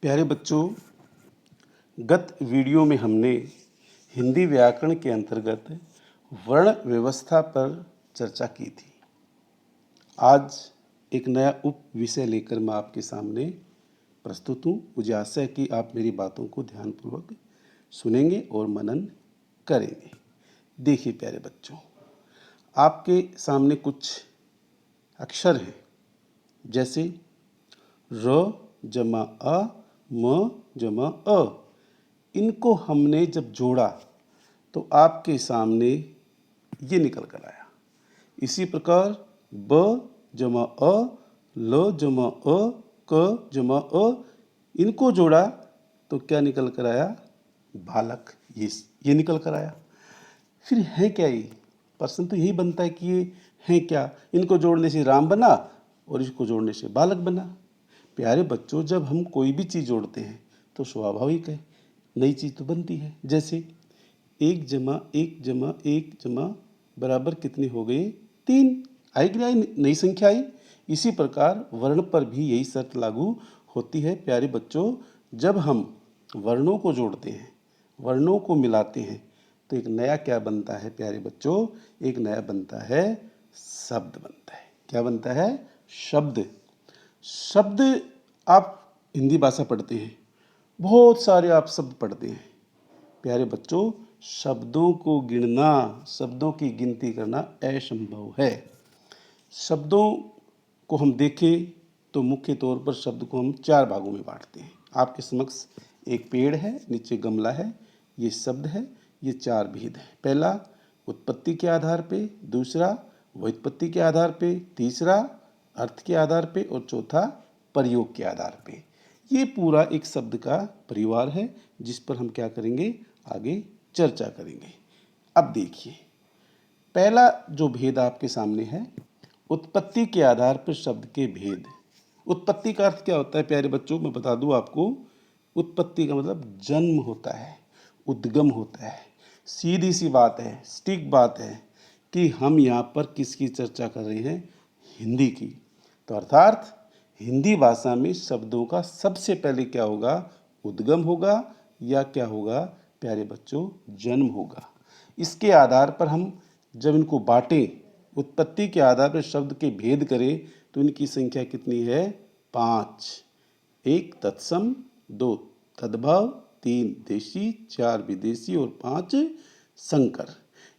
प्यारे बच्चों, गत वीडियो में हमने हिंदी व्याकरण के अंतर्गत वर्ण व्यवस्था पर चर्चा की थी। आज एक नया उप विषय लेकर मैं आपके सामने प्रस्तुत हूँ। मुझे आशा है कि आप मेरी बातों को ध्यानपूर्वक सुनेंगे और मनन करेंगे। देखिए प्यारे बच्चों, आपके सामने कुछ अक्षर हैं, जैसे र जमा अ, म जमा अ। इनको हमने जब जोड़ा तो आपके सामने ये निकल कर आया। इसी प्रकार ब जमा अ, ल जमा अ, क जमा अ, इनको जोड़ा तो क्या निकल कर आया? बालक। ये निकल कर आया। फिर है क्या ये? प्रश्न तो यही बनता है कि ये है क्या? इनको जोड़ने से राम बना और इसको जोड़ने से बालक बना। प्यारे बच्चों, जब हम कोई भी चीज़ जोड़ते हैं तो स्वाभाविक है नई चीज़ तो बनती है। जैसे 1 जमा 1 जमा 1 जमा बराबर कितनी हो गई? 3। आई कि नहीं? नई संख्या आई। इसी प्रकार वर्ण पर भी यही शर्त लागू होती है। प्यारे बच्चों, जब हम वर्णों को जोड़ते हैं, वर्णों को मिलाते हैं तो एक नया क्या बनता है प्यारे बच्चों? एक नया बनता है शब्द बनता है। क्या बनता है? शब्द। शब्द आप हिंदी भाषा पढ़ते हैं, बहुत सारे आप शब्द पढ़ते हैं। प्यारे बच्चों, शब्दों को गिनना, शब्दों की गिनती करना असंभव है। शब्दों को हम देखें तो मुख्य तौर पर शब्द को हम 4 भागों में बांटते हैं। आपके समक्ष एक पेड़ है, नीचे गमला है, ये शब्द है। ये 4 भेद हैं। पहला उत्पत्ति के आधार पे, दूसरा व्युत्पत्ति के आधार पे, तीसरा अर्थ के आधार पे और चौथा प्रयोग के आधार पे। ये पूरा एक शब्द का परिवार है जिस पर हम क्या करेंगे? आगे चर्चा करेंगे। अब देखिए, पहला जो भेद आपके सामने है, उत्पत्ति के आधार पर शब्द के भेद। उत्पत्ति का अर्थ क्या होता है प्यारे बच्चों? मैं बता दूं आपको। उत्पत्ति का मतलब जन्म होता है, उद्गम होता है। सीधी सी बात है, सटीक बात है कि हम यहाँ पर किसकी चर्चा कर रहे हैं? हिंदी की। तो अर्थात हिंदी भाषा में शब्दों का सबसे पहले क्या होगा? उद्गम होगा या क्या होगा प्यारे बच्चों? जन्म होगा। इसके आधार पर हम जब इनको बांटें, उत्पत्ति के आधार पर शब्द के भेद करें तो इनकी संख्या कितनी है? 5। 1 तत्सम, 2 तद्भव, 3 देशी, 4 विदेशी और 5 संकर।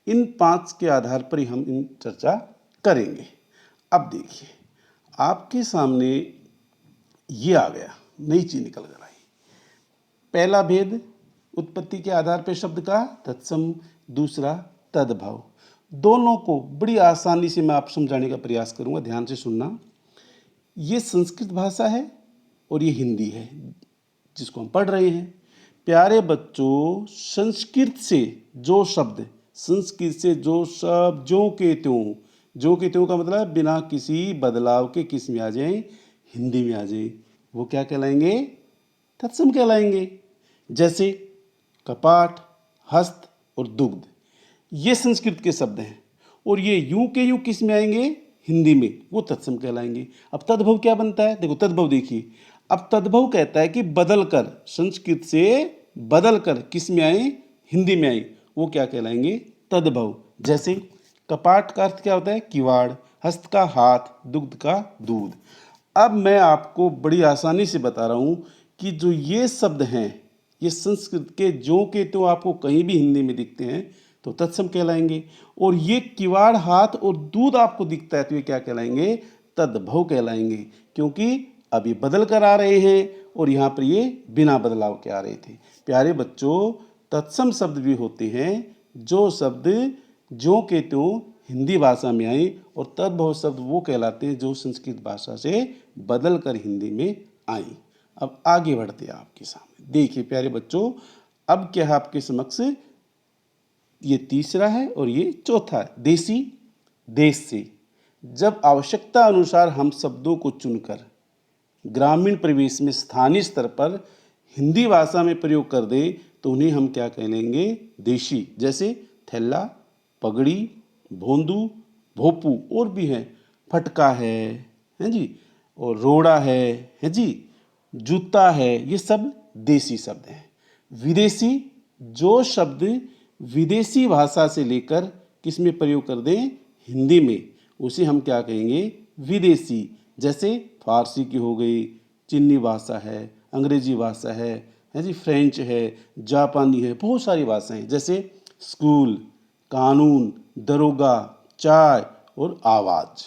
इन 5 के आधार पर ही हम इन चर्चा करेंगे। अब देखिए, आपके सामने ये आ गया, नई चीज निकल कर आई। पहला भेद उत्पत्ति के आधार पर शब्द का तत्सम, दूसरा तद्भव। दोनों को बड़ी आसानी से मैं आप समझाने का प्रयास करूंगा, ध्यान से सुनना। ये संस्कृत भाषा है और ये हिंदी है जिसको हम पढ़ रहे हैं। प्यारे बच्चों, संस्कृत से जो शब्द, संस्कृत से जो शब्द जो के त्यों का मतलब बिना किसी बदलाव के किस में आ जाए? हिंदी में आ जाए, वो क्या कहलाएंगे? तत्सम कहलाएंगे। जैसे कपाट, हस्त और दुग्ध, ये संस्कृत के शब्द हैं और ये यूं के यूं किस में आएंगे? हिंदी में, वो तत्सम कहलाएंगे। अब तद्भव क्या बनता है? देखो तद्भव देखिए। अब तद्भव कहता है कि बदल कर, संस्कृत से बदल कर किस में आए? हिंदी में आए, वो क्या कहलाएंगे? तद्भव। जैसे कपाट का अर्थ क्या होता है? किवाड़, हस्त का हाथ, दुग्ध का दूध। अब मैं आपको बड़ी आसानी से बता रहा हूं कि जो ये शब्द हैं, ये संस्कृत के जो के तो आपको कहीं भी हिंदी में दिखते हैं तो तत्सम कहलाएंगे, और ये किवाड़, हाथ और दूध आपको दिखता है तो ये क्या कहलाएंगे? तद्भव कहलाएंगे। क्योंकि अब ये बदल कर आ रहे हैं और यहाँ पर ये बिना बदलाव के आ रहे थे। प्यारे बच्चों, तत्सम शब्द भी होते हैं जो शब्द जो के त्यों हिंदी भाषा में आए, और तद्भव शब्द वो कहलाते हैं जो संस्कृत भाषा से बदल कर हिंदी में आई। अब आगे बढ़ते हैं आपके सामने। देखिए प्यारे बच्चों, अब क्या है आपके समक्ष? ये तीसरा है और ये चौथा है। देशी, देश से। जब आवश्यकता अनुसार हम शब्दों को चुनकर ग्रामीण परिवेश में स्थानीय स्तर पर हिंदी भाषा में प्रयोग कर दें तो उन्हें हम क्या कहेंगे? देशी। जैसे थैला, पगड़ी, भोंदू, भोपू और भी हैं, फटका है जी, और रोड़ा है जी, जूता है, ये सब देसी शब्द हैं। विदेशी, जो शब्द विदेशी भाषा से लेकर किस में प्रयोग कर दें, हिंदी में, उसे हम क्या कहेंगे, विदेशी। जैसे फारसी की हो गई, चीनी भाषा है, अंग्रेजी भाषा है जी, फ्रेंच है, जापानी है, बहुत सारी भाषाएं हैं। जैसे स्कूल, कानून, दरोगा, चाय और आवाज़,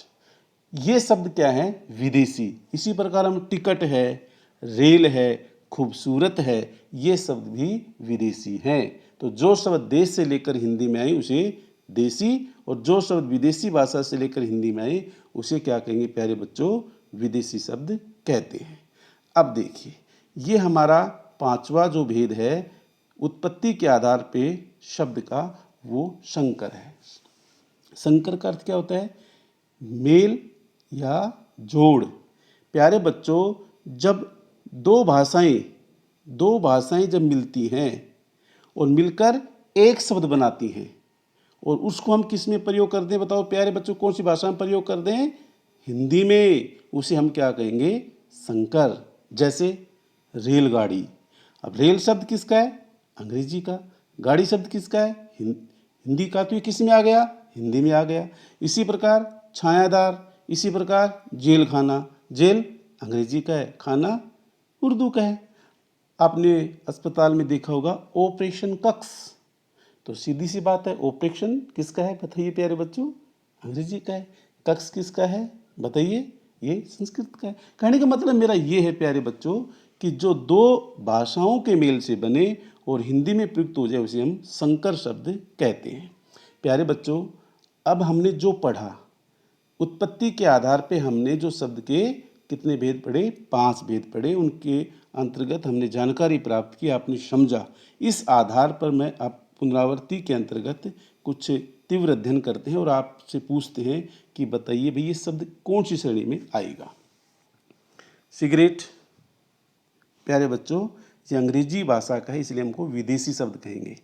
ये शब्द क्या है, विदेशी। इसी प्रकार हम टिकट है, रेल है, खूबसूरत है, ये शब्द भी विदेशी हैं। तो जो शब्द देश से लेकर हिंदी में आए उसे देसी, और जो शब्द विदेशी भाषा से लेकर हिंदी में आए उसे क्या कहेंगे प्यारे बच्चों, विदेशी शब्द कहते हैं। अब देखिए, ये हमारा पांचवा जो भेद है उत्पत्ति के आधार पे शब्द का, वो संकर है। संकर का अर्थ क्या होता है, मेल या जोड़। प्यारे बच्चों, जब दो भाषाएं जब मिलती हैं और मिलकर एक शब्द बनाती हैं, और उसको हम किस में प्रयोग करते हैं, बताओ प्यारे बच्चों, कौन सी भाषा में प्रयोग करते हैं, हिंदी में, उसे हम क्या कहेंगे, संकर। जैसे रेलगाड़ी, अब रेल शब्द किसका है, अंग्रेजी का, गाड़ी शब्द किसका है, हिंदी का, तो ये किस में आ गया, हिंदी में आ गया। इसी प्रकार छायादार, इसी प्रकार जेल खाना, जेल अंग्रेजी का है, खाना उर्दू का है। आपने अस्पताल में देखा होगा ऑपरेशन कक्स, तो सीधी सी बात है, ऑपरेशन किसका है बताइए प्यारे बच्चों, अंग्रेजी का है। कक्स किसका है बताइए, ये संस्कृत का है। कहने का मतलब मेरा ये है प्यारे बच्चों कि जो दो भाषाओं के मेल से बने और हिंदी में प्रयुक्त हो जाए उसे हम संकर शब्द कहते हैं। प्यारे बच्चों, अब हमने जो पढ़ा, उत्पत्ति के आधार पे हमने जो शब्द के कितने भेद पढ़े, 5 भेद पढ़े, उनके अंतर्गत हमने जानकारी प्राप्त की, आपने समझा। इस आधार पर मैं आप पुनरावृत्ति के अंतर्गत कुछ तीव्र अध्ययन करते हैं और आपसे पूछते हैं कि बताइए भाई ये शब्द कौन सी श्रेणी में आएगा। सिगरेट, प्यारे बच्चों, ये अंग्रेजी भाषा का है, इसलिए हमको विदेशी शब्द कहेंगे।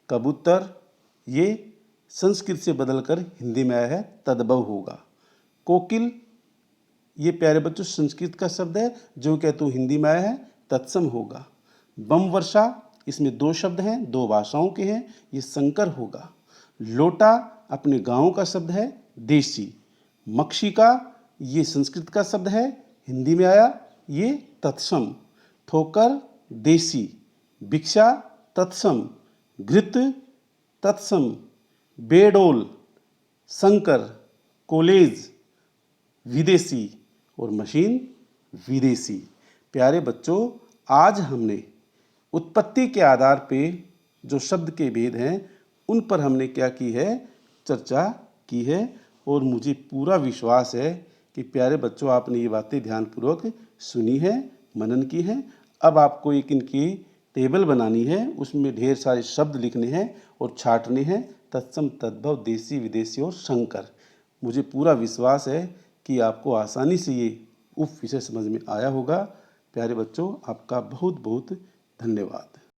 कबूतर, ये संस्कृत से बदलकर हिंदी में आया है, तद्भव होगा। कोकिल, ये प्यारे बच्चों संस्कृत का शब्द है, जो क्या तो हिंदी में आया है, तत्सम होगा। बम वर्षा, इसमें 2 शब्द हैं, 2 भाषाओं के हैं, ये संकर होगा। लोटा अपने गांव का शब्द है, देशी। मक्षिका, ये संस्कृत का शब्द है, हिंदी में आया, ये तत्सम। ठोकर, देशी। भिक्षा, तत्सम। घृत, तत्सम। बेडोल, संकर। कॉलेज, विदेशी। और मशीन, विदेशी। प्यारे बच्चों, आज हमने उत्पत्ति के आधार पे जो शब्द के भेद हैं उन पर हमने क्या की है, चर्चा की है, और मुझे पूरा विश्वास है कि प्यारे बच्चों आपने ये बातें ध्यानपूर्वक सुनी है, मनन की है। अब आपको एक इनकी टेबल बनानी है, उसमें ढेर सारे शब्द लिखने हैं और छांटने हैं, तत्सम, तद्भव, देशी, विदेशी और संकर। मुझे पूरा विश्वास है कि आपको आसानी से ये उप विषय समझ में आया होगा। प्यारे बच्चों, आपका बहुत बहुत धन्यवाद।